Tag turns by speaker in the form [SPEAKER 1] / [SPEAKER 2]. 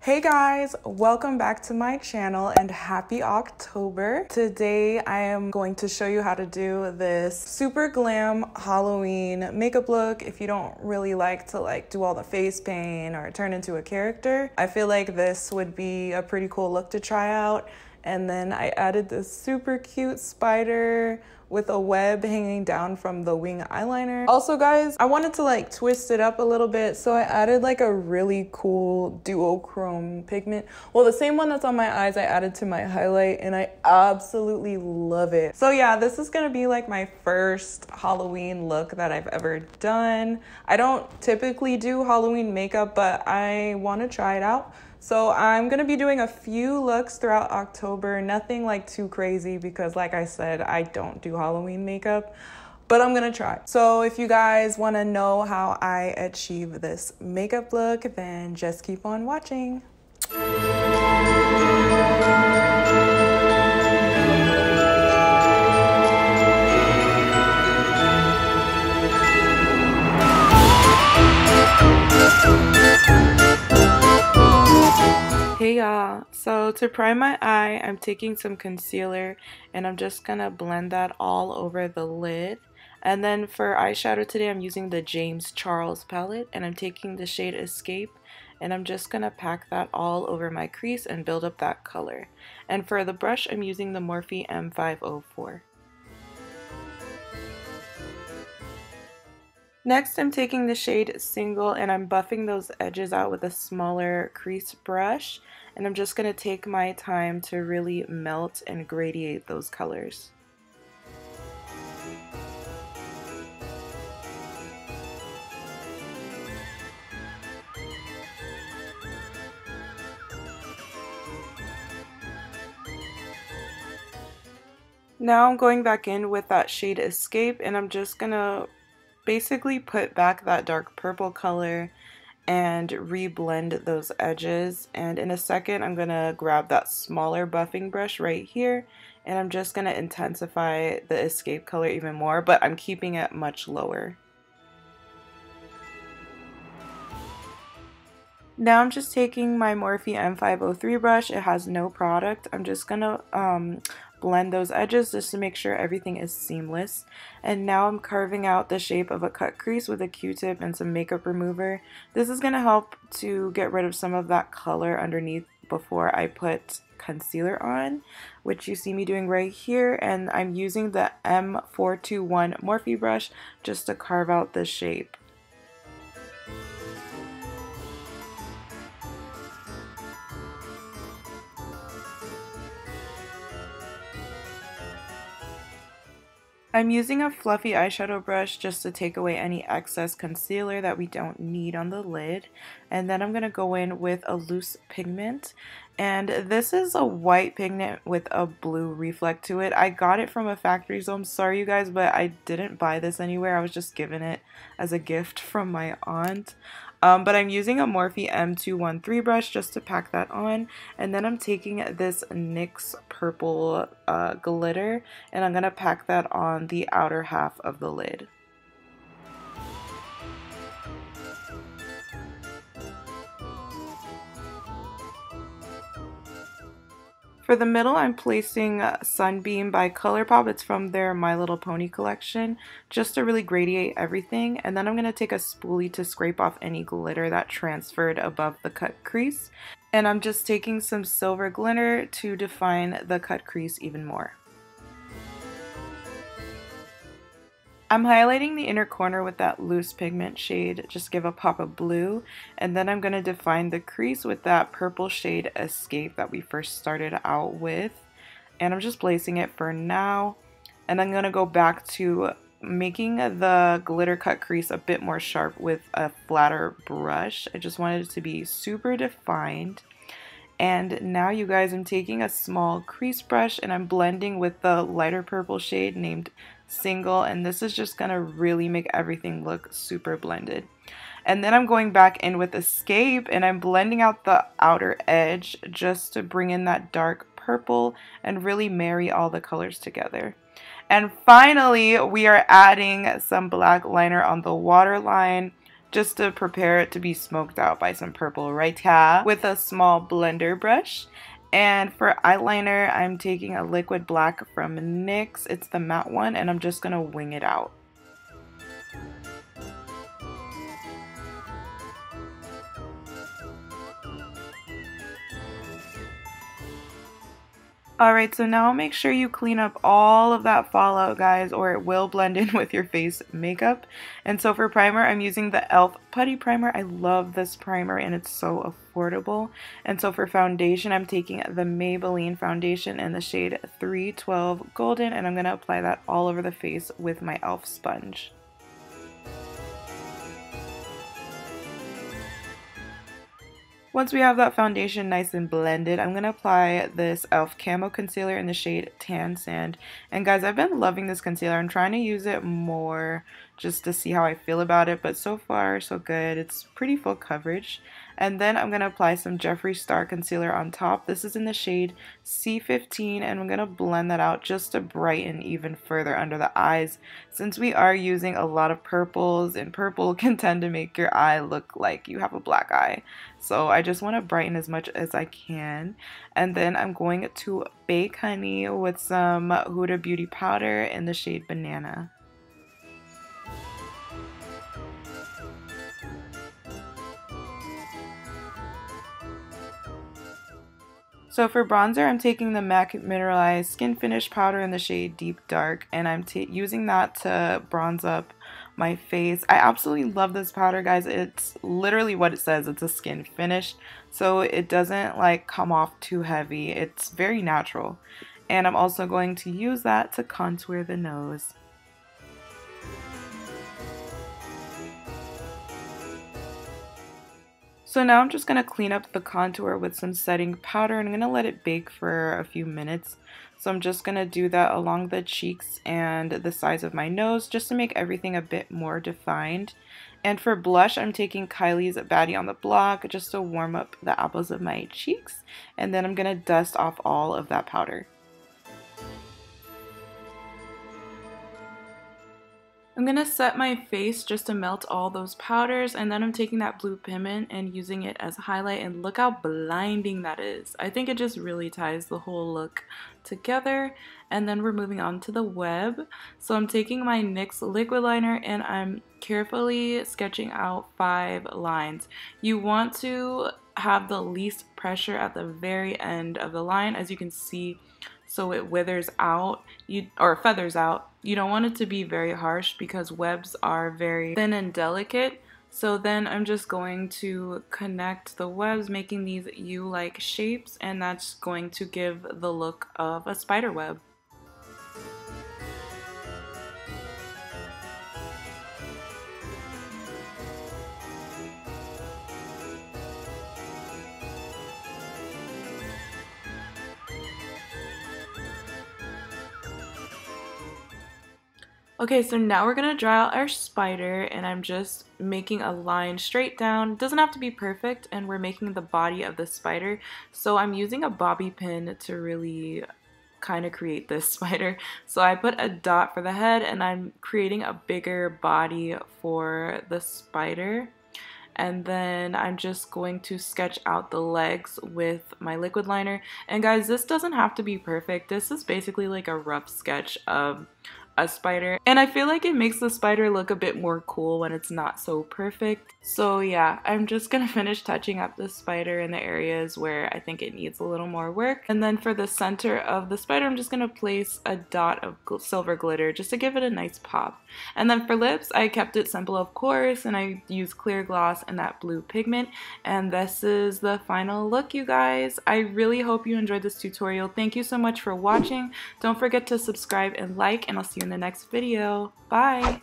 [SPEAKER 1] Hey guys, welcome back to my channel and happy October. Today I am going to show you how to do this super glam Halloween makeup look. If you don't really like to do all the face paint or turn into a character, I feel like this would be a pretty cool look to try out. And then I added this super cute spider with a web hanging down from the wing eyeliner. Also guys, I wanted to twist it up a little bit, so I added a really cool duochrome pigment. Well, the same one that's on my eyes I added to my highlight, and I absolutely love it. So yeah, this is gonna be my first Halloween look that I've ever done. I don't typically do Halloween makeup, but I wanna try it out. So I'm gonna be doing a few looks throughout October, nothing too crazy because like I said, I don't do Halloween makeup, but I'm gonna try. So if you guys wanna know how I achieve this makeup look, then just keep on watching. Hey y'all, so to prime my eye, I'm taking some concealer and I'm just gonna blend that all over the lid. And then for eyeshadow today, I'm using the James Charles palette and I'm taking the shade Escape and I'm just gonna pack that all over my crease and build up that color. And for the brush, I'm using the Morphe M504. Next, I'm taking the shade Single and I'm buffing those edges out with a smaller crease brush. And I'm just going to take my time to really melt and gradiate those colors. Now I'm going back in with that shade Escape and I'm just going to basically put back that dark purple color and re-blend those edges. And in a second I'm gonna grab that smaller buffing brush right here and I'm just gonna intensify the Escape color even more, but I'm keeping it much lower. Now I'm just taking my Morphe M503 brush. It has no product. I'm just gonna blend those edges just to make sure everything is seamless. And now I'm carving out the shape of a cut crease with a Q-tip and some makeup remover. This is going to help to get rid of some of that color underneath before I put concealer on, which you see me doing right here. And I'm using the M421 Morphe brush just to carve out the shape. I'm using a fluffy eyeshadow brush just to take away any excess concealer that we don't need on the lid. And then I'm going to go in with a loose pigment. And this is a white pigment with a blue reflect to it. I got it from a factory, so I'm sorry you guys, but I didn't buy this anywhere. I was just given it as a gift from my aunt. But I'm using a Morphe M213 brush just to pack that on. And then I'm taking this NYX purple glitter and I'm going to pack that on the outer half of the lid. For the middle, I'm placing Sunbeam by ColourPop. It's from their My Little Pony collection, just to really gradiate everything. And then I'm going to take a spoolie to scrape off any glitter that transferred above the cut crease. And I'm just taking some silver glitter to define the cut crease even more. I'm highlighting the inner corner with that loose pigment shade, just give a pop of blue, and then I'm going to define the crease with that purple shade Escape that we first started out with. And I'm just placing it for now, and I'm going to go back to making the glitter cut crease a bit more sharp with a flatter brush. I just wanted it to be super defined. And now you guys, I'm taking a small crease brush and I'm blending with the lighter purple shade named Single, and this is just gonna really make everything look super blended. And then I'm going back in with Escape and I'm blending out the outer edge just to bring in that dark purple and really marry all the colors together. And finally, we are adding some black liner on the waterline just to prepare it to be smoked out by some purple raita with a small blender brush. And for eyeliner, I'm taking a liquid black from NYX. It's the matte one, and I'm just going to wing it out. Alright, so now make sure you clean up all of that fallout, guys, or it will blend in with your face makeup. And so for primer, I'm using the e.l.f. Putty primer. I love this primer and it's so affordable. And so for foundation, I'm taking the Maybelline foundation in the shade 312 Golden, and I'm going to apply that all over the face with my e.l.f. sponge. Once we have that foundation nice and blended, I'm going to apply this e.l.f. Camo Concealer in the shade Tan Sand. And guys, I've been loving this concealer. I'm trying to use it more just to see how I feel about it, but so far so good. It's pretty full coverage. And then I'm going to apply some Jeffree Star Concealer on top. This is in the shade C15, and I'm going to blend that out just to brighten even further under the eyes, since we are using a lot of purples, and purple can tend to make your eye look like you have a black eye. So I just want to brighten as much as I can. And then I'm going to bake honey with some Huda Beauty powder in the shade Banana. So for bronzer, I'm taking the MAC Mineralized Skin Finish powder in the shade Deep Dark, and I'm using that to bronze up my face. I absolutely love this powder, guys. It's literally what it says. It's a skin finish, so it doesn't like come off too heavy. It's very natural. And I'm also going to use that to contour the nose. So now I'm just going to clean up the contour with some setting powder, and I'm going to let it bake for a few minutes. So I'm just going to do that along the cheeks and the sides of my nose just to make everything a bit more defined. And for blush, I'm taking Kylie's Baddie on the Block just to warm up the apples of my cheeks. And then I'm going to dust off all of that powder. I'm going to set my face just to melt all those powders, and then I'm taking that blue pigment and using it as a highlight, and look how blinding that is. I think it just really ties the whole look together. And then we're moving on to the web. So I'm taking my NYX liquid liner and I'm carefully sketching out 5 lines. You want to have the least pressure at the very end of the line, as you can see, so it withers out or feathers out. You don't want it to be very harsh because webs are very thin and delicate. So then I'm just going to connect the webs, making these U-like shapes, and that's going to give the look of a spider web. Okay, so now we're gonna draw out our spider, and I'm just making a line straight down. It doesn't have to be perfect, and we're making the body of the spider. So I'm using a bobby pin to really kind of create this spider. So I put a dot for the head, and I'm creating a bigger body for the spider. And then I'm just going to sketch out the legs with my liquid liner. And guys, this doesn't have to be perfect. This is basically like a rough sketch of a spider, and I feel like it makes the spider look a bit more cool when it's not so perfect. So yeah, I'm just gonna finish touching up the spider in the areas where I think it needs a little more work. And then for the center of the spider, I'm just gonna place a dot of silver glitter just to give it a nice pop. And then for lips, I kept it simple, of course, and I used clear gloss and that blue pigment. And this is the final look, you guys. I really hope you enjoyed this tutorial. Thank you so much for watching. Don't forget to subscribe and like, and I'll see you in the next video. Bye!